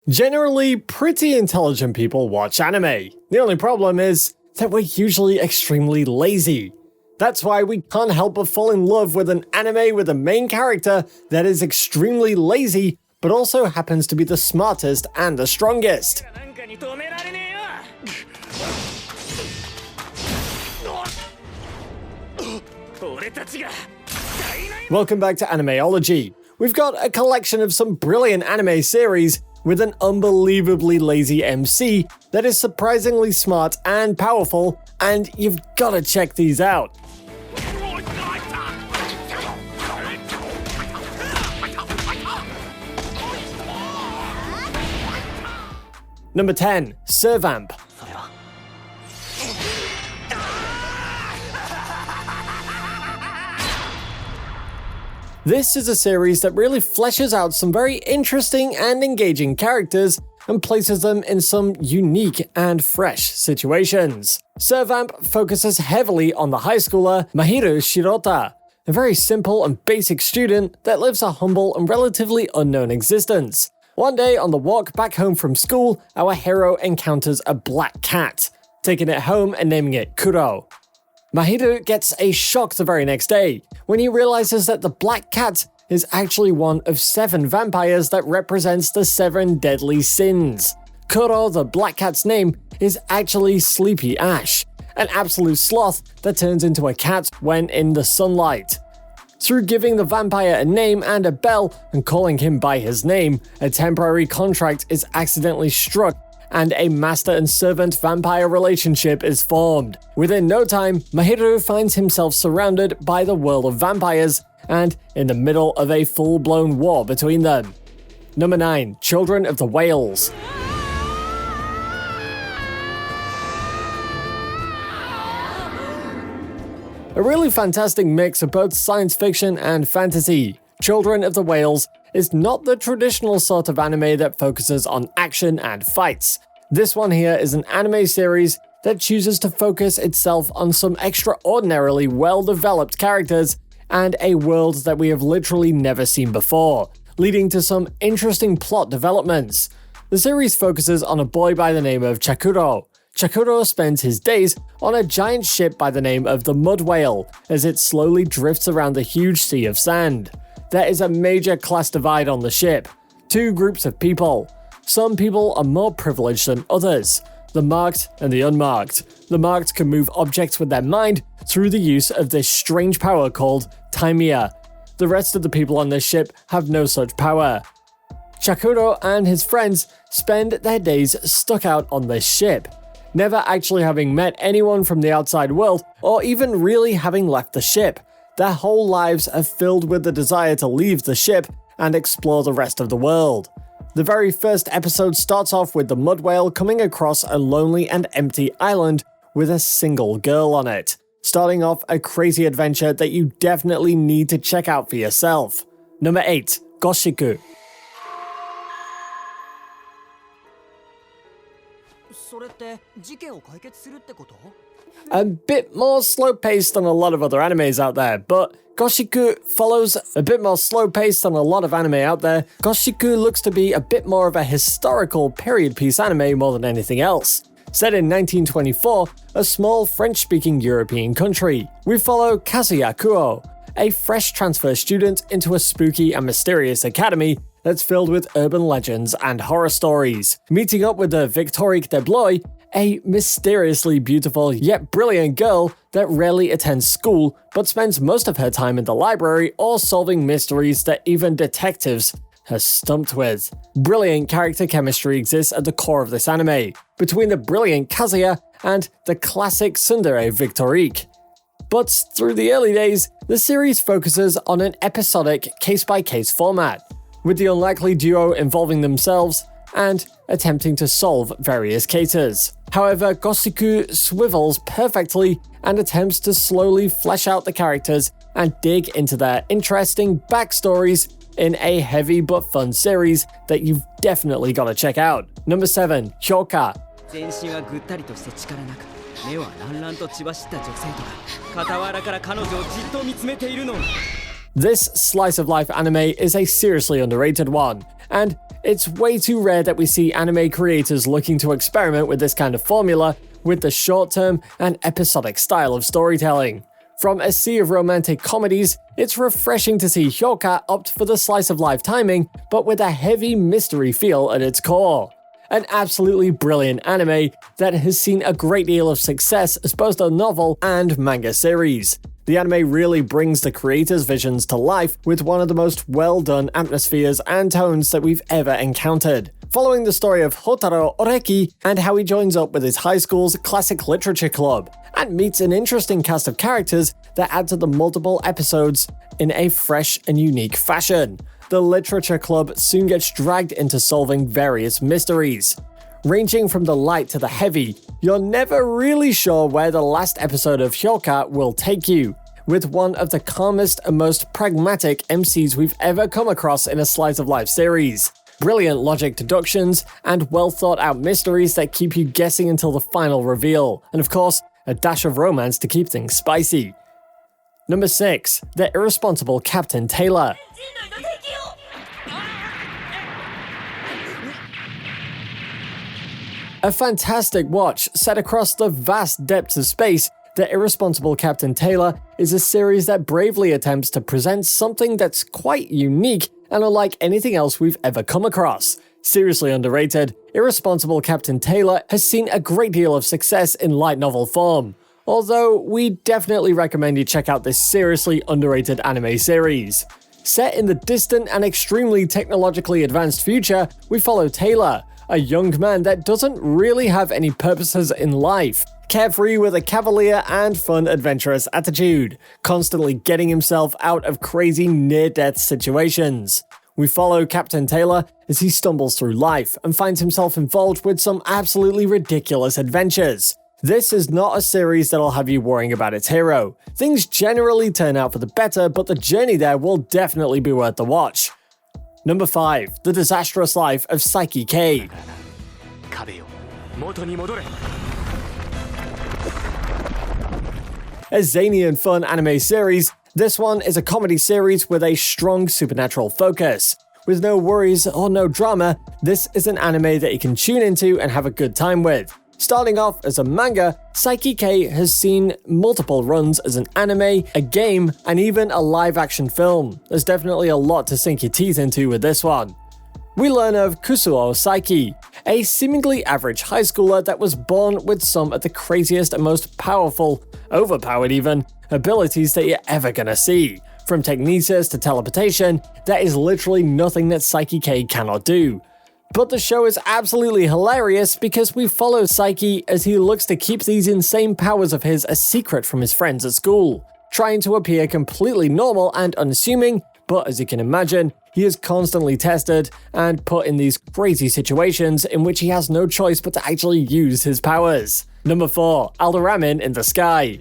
Generally, pretty intelligent people watch anime. The only problem is that we're usually extremely lazy. That's why we can't help but fall in love with an anime with a main character that is extremely lazy, but also happens to be the smartest and the strongest. Welcome back to Animeology. We've got a collection of some brilliant anime series with an unbelievably lazy MC that is surprisingly smart and powerful, and you've gotta check these out. Number 10. Survamp. This is a series that really fleshes out some very interesting and engaging characters and places them in some unique and fresh situations. Survamp focuses heavily on the high schooler Mahiru Shirota, a very simple and basic student that lives a humble and relatively unknown existence. One day on the walk back home from school, our hero encounters a black cat, taking it home and naming it Kuro. Mahiru gets a shock the very next day when he realizes that the black cat is actually one of 7 vampires that represents the 7 deadly sins. Kuro, the black cat's name, is actually Sleepy Ash, an absolute sloth that turns into a cat when in the sunlight. Through giving the vampire a name and a bell and calling him by his name, a temporary contract is accidentally struck and a master and servant vampire relationship is formed. Within no time, Mahiru finds himself surrounded by the world of vampires and in the middle of a full-blown war between them. Number 9. Children of the Whales. A really fantastic mix of both science fiction and fantasy. Children of the Whales is not the traditional sort of anime that focuses on action and fights. This one here is an anime series that chooses to focus itself on some extraordinarily well-developed characters and a world that we have literally never seen before, leading to some interesting plot developments. The series focuses on a boy by the name of Chakuro. Chakuro spends his days on a giant ship by the name of the Mud Whale as it slowly drifts around the huge sea of sand. There is a major class divide on the ship. 2 groups of people. Some people are more privileged than others. The marked and the unmarked. The marked can move objects with their mind through the use of this strange power called Taimiya. The rest of the people on this ship have no such power. Chakuro and his friends spend their days stuck out on this ship, never actually having met anyone from the outside world or even really having left the ship. Their whole lives are filled with the desire to leave the ship and explore the rest of the world. The very first episode starts off with the Mud Whale coming across a lonely and empty island with a single girl on it, starting off a crazy adventure that you definitely need to check out for yourself. Number 8. Goshiku. A bit more slow-paced than a lot of other animes out there, but Goshiku follows a bit more slow-paced than a lot of anime out there. Goshiku looks to be a bit more of a historical period piece anime more than anything else. Set in 1924, a small French-speaking European country, we follow Kazuya Kuo, a fresh transfer student into a spooky and mysterious academy that's filled with urban legends and horror stories. Meeting up with the Victorique de Blois, a mysteriously beautiful yet brilliant girl that rarely attends school but spends most of her time in the library or solving mysteries that even detectives are stumped with. Brilliant character chemistry exists at the core of this anime, between the brilliant Kazuya and the classic tsundere Victorique. But through the early days, the series focuses on an episodic case-by-case format, with the unlikely duo involving themselves and attempting to solve various cases. However, Goshiku swivels perfectly and attempts to slowly flesh out the characters and dig into their interesting backstories in a heavy but fun series that you've definitely got to check out. Number 7. Hyoka. 全身はぐったりとして力なく、目は乱々と血走った女性とか、傍らから彼女をじっと見つめているの。This slice of life anime is a seriously underrated one. and it's way too rare that we see anime creators looking to experiment with this kind of formula with the short-term and episodic style of storytelling. From a sea of romantic comedies, it's refreshing to see Hyoka opt for the slice-of-life timing, but with a heavy mystery feel at its core. An absolutely brilliant anime that has seen a great deal of success as both a novel and manga series. The anime really brings the creator's visions to life with one of the most well-done atmospheres and tones that we've ever encountered. Following the story of Hotaro Oreki and how he joins up with his high school's classic literature club, and meets an interesting cast of characters that add to the multiple episodes in a fresh and unique fashion. The literature club soon gets dragged into solving various mysteries. Ranging from the light to the heavy, you're never really sure where the last episode of Hyoka will take you, with one of the calmest and most pragmatic MCs we've ever come across in a slice of life series. Brilliant logic deductions, and well thought out mysteries that keep you guessing until the final reveal, and of course, a dash of romance to keep things spicy. Number 6. The Irresponsible Captain Taylor. A fantastic watch set across the vast depths of space, The Irresponsible Captain Taylor is a series that bravely attempts to present something that's quite unique and unlike anything else we've ever come across. Seriously underrated, Irresponsible Captain Taylor has seen a great deal of success in light novel form, although we definitely recommend you check out this seriously underrated anime series. Set in the distant and extremely technologically advanced future, we follow Taylor, a young man that doesn't really have any purposes in life, carefree with a cavalier and fun adventurous attitude, constantly getting himself out of crazy near-death situations. We follow Captain Taylor as he stumbles through life and finds himself involved with some absolutely ridiculous adventures. This is not a series that'll have you worrying about its hero. Things generally turn out for the better, but the journey there will definitely be worth the watch. Number 5. The Disastrous Life of Psyche K. A zany and fun anime series, this one is a comedy series with a strong supernatural focus. With no worries or no drama, this is an anime that you can tune into and have a good time with. Starting off as a manga, Psyche K has seen multiple runs as an anime, a game, and even a live-action film. There's definitely a lot to sink your teeth into with this one. We learn of Kusuo Psyche, a seemingly average high schooler that was born with some of the craziest and most powerful, overpowered even, abilities that you're ever gonna see. From technesis to teleportation, there is literally nothing that Psyche K cannot do. But the show is absolutely hilarious because we follow Psyche as he looks to keep these insane powers of his a secret from his friends at school, trying to appear completely normal and unassuming, but as you can imagine, he is constantly tested and put in these crazy situations in which he has no choice but to actually use his powers. Number 4. Ramen in the Sky.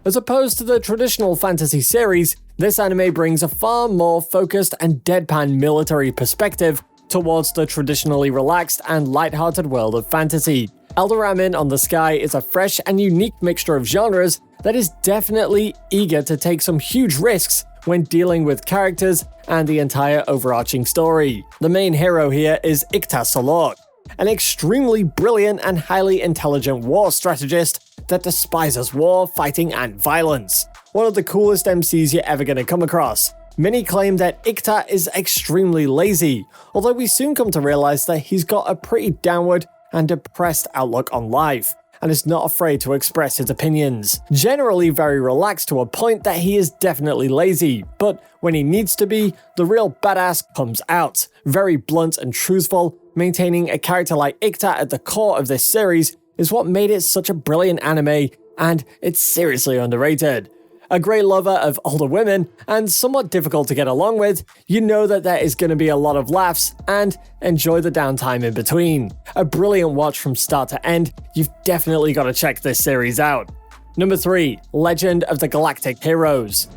As opposed to the traditional fantasy series, this anime brings a far more focused and deadpan military perspective towards the traditionally relaxed and lighthearted world of fantasy. Ramen on the Sky is a fresh and unique mixture of genres that is definitely eager to take some huge risks when dealing with characters and the entire overarching story. The main hero here is Ikta Solok, an extremely brilliant and highly intelligent war strategist that despises war, fighting, and violence. One of the coolest MCs you're ever gonna come across. Many claim that Ikta is extremely lazy, although we soon come to realize that he's got a pretty downward and depressed outlook on life, and is not afraid to express his opinions. Generally very relaxed to a point that he is definitely lazy, but when he needs to be, the real badass comes out. Very blunt and truthful, maintaining a character like Ikta at the core of this series is what made it such a brilliant anime, and it's seriously underrated. A great lover of older women, and somewhat difficult to get along with, you know that there is going to be a lot of laughs, and enjoy the downtime in between. A brilliant watch from start to end, you've definitely got to check this series out. Number 3. Legend of the Galactic Heroes.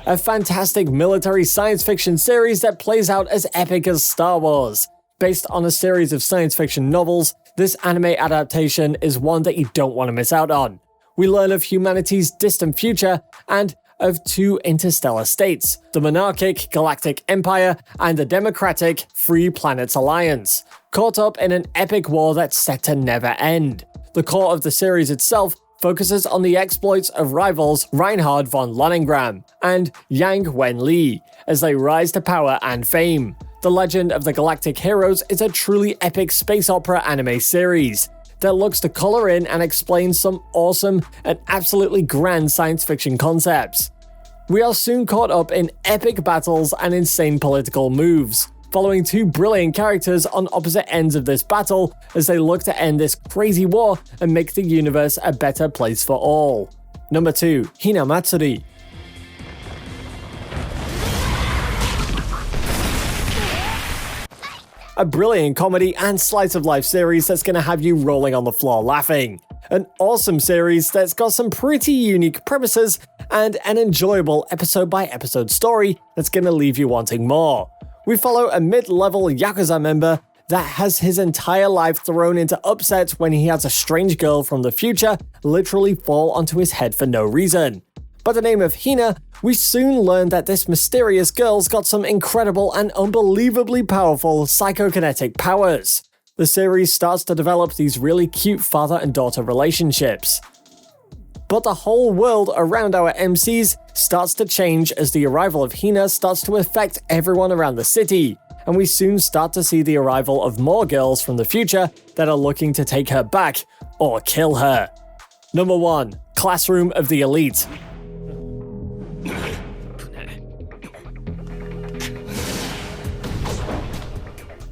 A fantastic military science fiction series that plays out as epic as Star Wars. Based on a series of science fiction novels, this anime adaptation is one that you don't want to miss out on. We learn of humanity's distant future and of two interstellar states, the monarchic Galactic Empire and the democratic Free Planets Alliance, caught up in an epic war that's set to never end. The core of the series itself focuses on the exploits of rivals Reinhard von Lohengram and Yang Wen-li as they rise to power and fame. The Legend of the Galactic Heroes is a truly epic space opera anime series that looks to color in and explain some awesome and absolutely grand science fiction concepts. We are soon caught up in epic battles and insane political moves, following two brilliant characters on opposite ends of this battle as they look to end this crazy war and make the universe a better place for all. Number 2. Hinatamatsuri. A brilliant comedy and slice of life series that's gonna have you rolling on the floor laughing. An awesome series that's got some pretty unique premises and an enjoyable episode by episode story that's gonna leave you wanting more. We follow a mid-level Yakuza member that has his entire life thrown into upset when he has a strange girl from the future literally fall onto his head for no reason. By the name of Hina, we soon learn that this mysterious girl's got some incredible and unbelievably powerful psychokinetic powers. The series starts to develop these really cute father and daughter relationships. But the whole world around our MCs starts to change as the arrival of Hina starts to affect everyone around the city, and we soon start to see the arrival of more girls from the future that are looking to take her back or kill her. Number 1. Classroom of the Elite.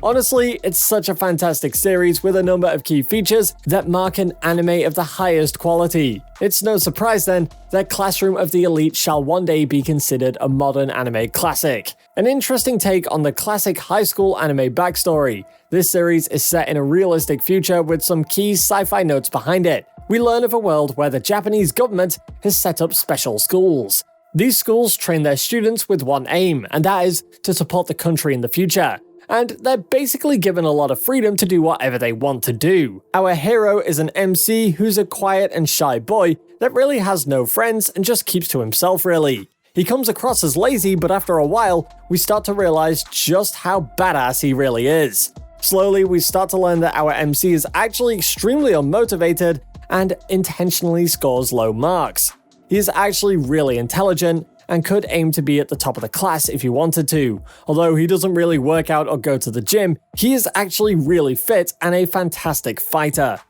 Honestly, it's such a fantastic series with a number of key features that mark an anime of the highest quality. It's no surprise then that Classroom of the Elite shall one day be considered a modern anime classic. An interesting take on the classic high school anime backstory. This series is set in a realistic future with some key sci-fi notes behind it. We learn of a world where the Japanese government has set up special schools. These schools train their students with one aim, and that is to support the country in the future. And they're basically given a lot of freedom to do whatever they want to do. Our hero is an MC who's a quiet and shy boy that really has no friends and just keeps to himself really. He comes across as lazy, but after a while, we start to realize just how badass he really is. Slowly, we start to learn that our MC is actually extremely unmotivated and intentionally scores low marks. He is actually really intelligent and could aim to be at the top of the class if he wanted to. Although he doesn't really work out or go to the gym, he is actually really fit and a fantastic fighter.